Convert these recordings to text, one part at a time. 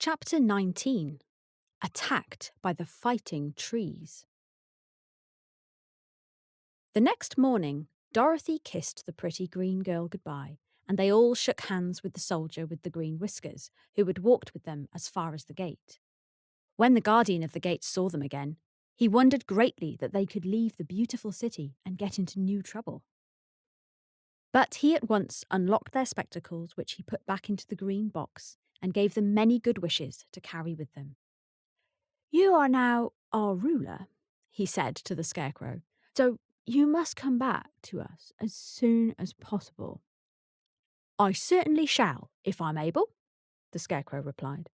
Chapter 19. Attacked by the Fighting Trees. The next morning, Dorothy kissed the pretty green girl goodbye, and they all shook hands with the soldier with the green whiskers, who had walked with them as far as the gate. When the guardian of the gate saw them again, he wondered greatly that they could leave the beautiful city and get into new trouble. But he at once unlocked their spectacles, which he put back into the green box, and gave them many good wishes to carry with them. "You are now our ruler," he said to the Scarecrow, "so you must come back to us as soon as possible." "I certainly shall, if I'm able," the Scarecrow replied.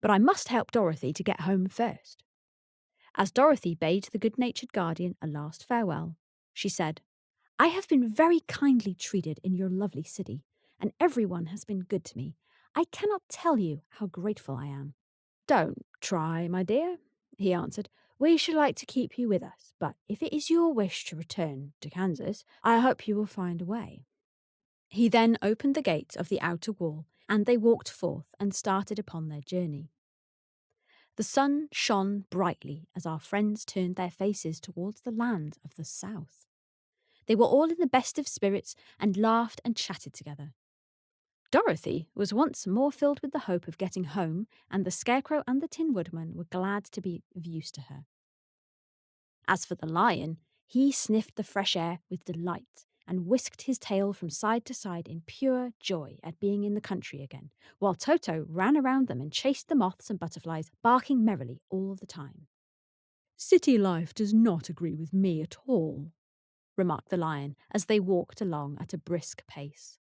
"But I must help Dorothy to get home first." As Dorothy bade the good-natured guardian a last farewell, she said, "I have been very kindly treated in your lovely city, and everyone has been good to me. I cannot tell you how grateful I am." "Don't try, my dear," he answered. "We should like to keep you with us, but if it is your wish to return to Kansas, I hope you will find a way." He then opened the gate of the outer wall, and they walked forth and started upon their journey. The sun shone brightly as our friends turned their faces towards the land of the south. They were all in the best of spirits and laughed and chatted together. Dorothy was once more filled with the hope of getting home, and the Scarecrow and the Tin Woodman were glad to be of use to her. As for the lion, he sniffed the fresh air with delight and whisked his tail from side to side in pure joy at being in the country again, while Toto ran around them and chased the moths and butterflies, barking merrily all the time. "City life does not agree with me at all," remarked the lion as they walked along at a brisk pace.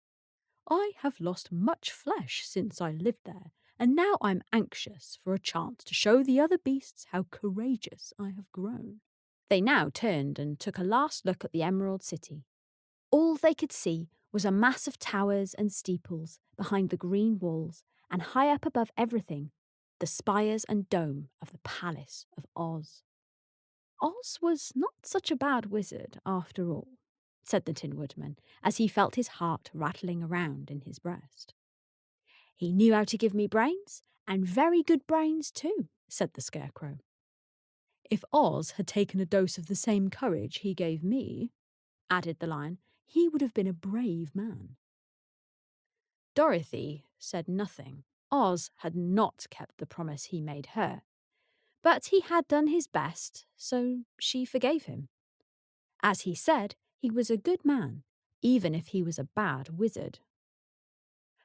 "I have lost much flesh since I lived there, and now I'm anxious for a chance to show the other beasts how courageous I have grown." They now turned and took a last look at the Emerald City. All they could see was a mass of towers and steeples behind the green walls, and high up above everything, the spires and dome of the Palace of Oz. "Oz was not such a bad wizard, after all," said the Tin Woodman, as he felt his heart rattling around in his breast. "He knew how to give me brains, and very good brains too," said the Scarecrow. "If Oz had taken a dose of the same courage he gave me," added the Lion, "he would have been a brave man." Dorothy said nothing. Oz had not kept the promise he made her, but he had done his best, so she forgave him. As he said, he was a good man, even if he was a bad wizard.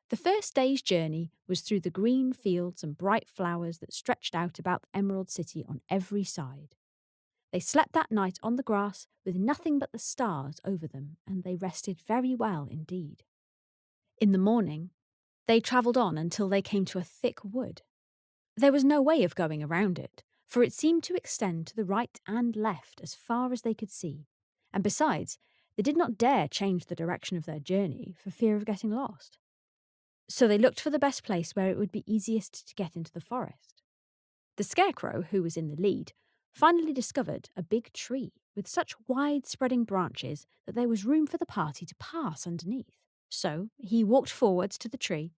The first day's journey was through the green fields and bright flowers that stretched out about the Emerald City on every side. They slept that night on the grass with nothing but the stars over them, and they rested very well indeed. In the morning, they travelled on until they came to a thick wood. There was no way of going around it, for it seemed to extend to the right and left as far as they could see, and besides, they did not dare change the direction of their journey for fear of getting lost. So they looked for the best place where it would be easiest to get into the forest. The Scarecrow, who was in the lead, finally discovered a big tree with such wide-spreading branches that there was room for the party to pass underneath. So he walked forwards to the tree,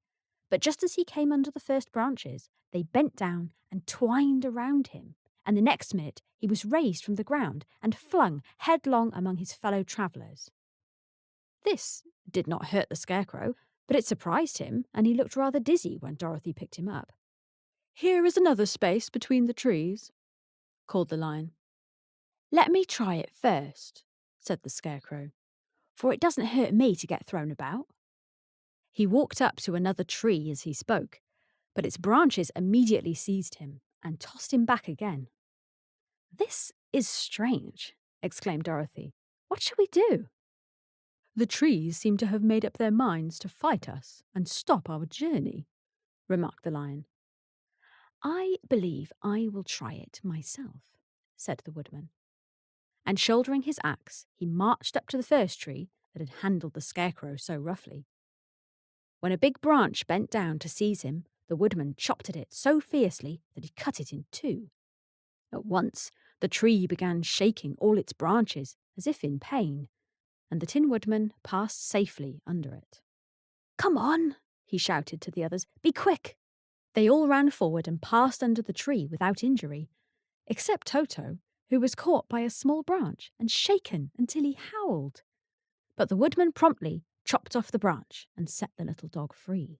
but just as he came under the first branches, they bent down and twined around him, and the next minute he was raised from the ground and flung headlong among his fellow travellers. This did not hurt the Scarecrow, but it surprised him, and he looked rather dizzy when Dorothy picked him up. "Here is another space between the trees," called the Lion. "Let me try it first," said the Scarecrow, "for it doesn't hurt me to get thrown about." He walked up to another tree as he spoke, but its branches immediately seized him and tossed him back again. "This is strange," exclaimed Dorothy. "What shall we do?" "The trees seem to have made up their minds to fight us and stop our journey," remarked the Lion. "I believe I will try it myself," said the Woodman. And shouldering his axe, he marched up to the first tree that had handled the Scarecrow so roughly. When a big branch bent down to seize him, the Woodman chopped at it so fiercely that he cut it in two. At once, the tree began shaking all its branches as if in pain, and the Tin Woodman passed safely under it. "Come on," he shouted to the others. "Be quick." They all ran forward and passed under the tree without injury, except Toto, who was caught by a small branch and shaken until he howled. But the woodman promptly chopped off the branch and set the little dog free.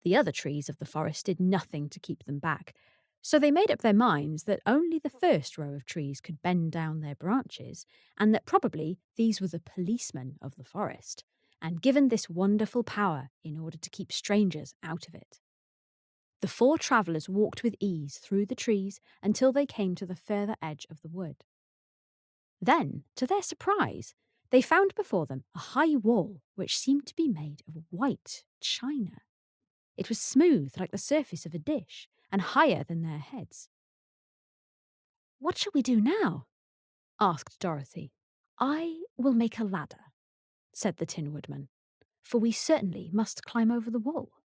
The other trees of the forest did nothing to keep them back, so they made up their minds that only the first row of trees could bend down their branches, and that probably these were the policemen of the forest, and given this wonderful power in order to keep strangers out of it. The four travellers walked with ease through the trees until they came to the further edge of the wood. Then, to their surprise, they found before them a high wall which seemed to be made of white china. It was smooth like the surface of a dish and higher than their heads. "What shall we do now?" asked Dorothy. "I will make a ladder," said the Tin Woodman, "for we certainly must climb over the wall."